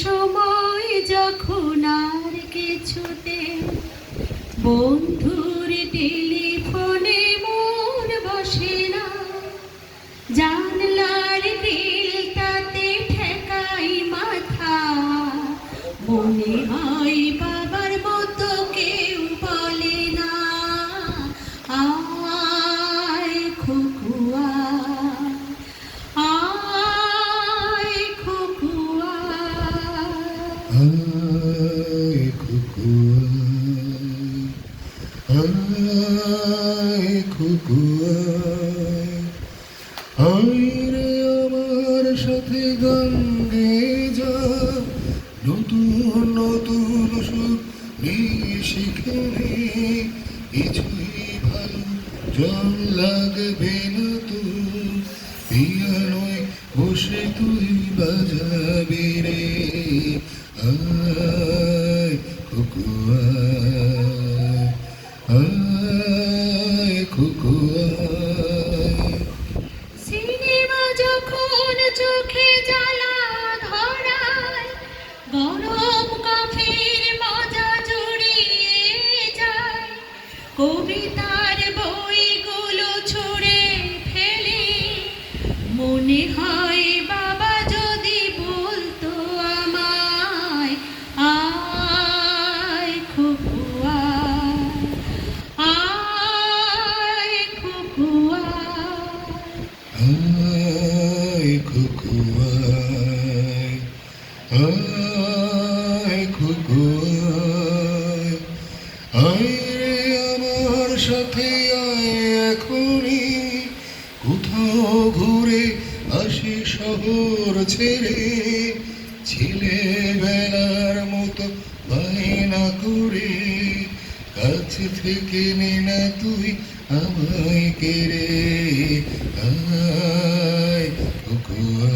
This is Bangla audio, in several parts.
সময় যখন আর কিছুতে বন্ধুর টেলিফোনে মন বসে না, জানলার গ্রিলটাতে ঠেকাই মাথা, মনে হয় বাবার মতো কেউ বলে না, আয় খোকুয়া, আয় খোকুয়া, আয় খোকুয়া, আয় খোকুয়া, আয় রে আমার সাথে গান গেয়ে যা, নতুন নতুন সুর শিখে নে, কিছুই ভালো জল লাগবে না তোর, পিয়ানোয় বসে তুই বাজাবি রে, আয় খোকুয়া, আয় খোকুয়া। সিনেমা যখন চোখে জ্বালা ধরায়, গরম কফির মজা জুড়িয়ে যায়, কবিতার বইগুলো ছুঁড়ে ফেলে, মনে হয় বাবা যদি বলতো আমায়, আয় খোকুয়া, আয় খোকুয়া, আয় খোকুয়া, আয় খোকুয়া, আয় রে আমার সাথে আয় এখনই, কোথাও ঘুরে আসি শহর ছেড়ে, ছেলেবেলার মতো বায়না করে, কাছ থেকে নে না তুই আমায় কেড়ে, আয় খোকুয়া,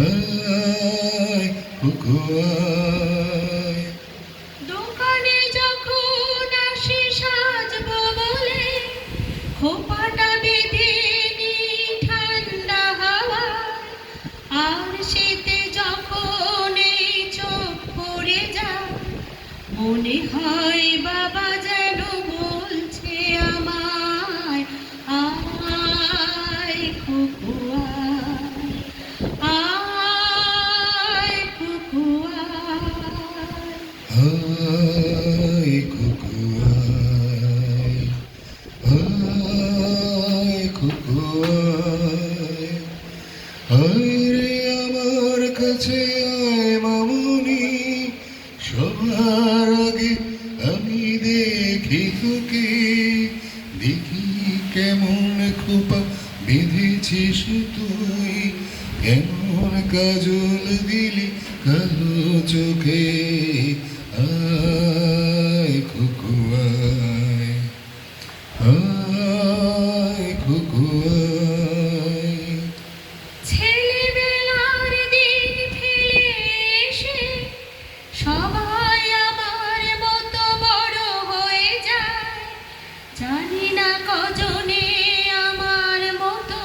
আয় খোকুয়া। দোকানে যখন আসি সাজবো বলে, খোপাটা বেঁধে নি ঠান্ডা হাওয়ায়, আর শীতে যখন এই চোখ পড়ে যায়, মনে হয় বাবা যেন বলছে আমায়, আয় খোকুয়া, আয় খোকুয়া, আয় খোকুয়া, আয় খোকুয়া, আয় রে আমার কাছে আয় মামুনি, সবার আগে আমি দেখি তোকে, দেখি কেমন খোপা বেঁধেছিস তুই, কেমন কাজল দিলি কালো চোখে, আয় খোকুয়া, আয় খোকুয়া। ছেলেবেলার দিন ফেলে এসে সবাই আমার মতো বড় হয়ে যায়, জানি না কজনে আমার মতো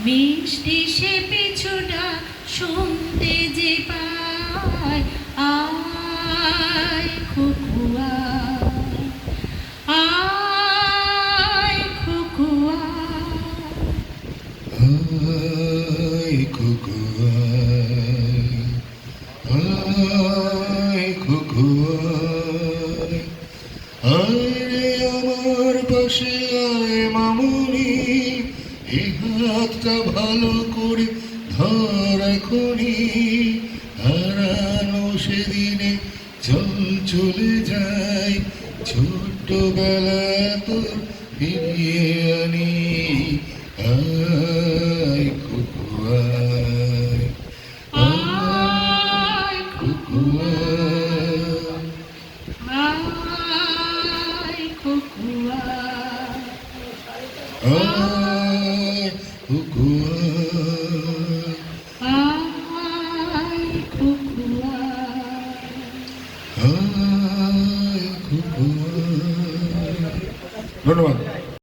মিষ্টি সে পিছু ডাক শুনতে যে পায়, আয় খোকুয়া, আয় খোকুয়া, আয় খোকুয়া, আয় খোকুয়া, আয় রে আমার পাশে আয় মামুনি, এই হাতটা ভালো করে ধর এখনি, হারানো সেদিনে চল চলে যাই, ছোট্টবেলা তোর ফিরিয়ে আনি, আয় খোকুয়া, আয় খোকুয়া, আয় খোকুয়া, আয় খোকুয়া, আয় খোকুয়া, আয় খোকুয়া। ধন্যবাদ।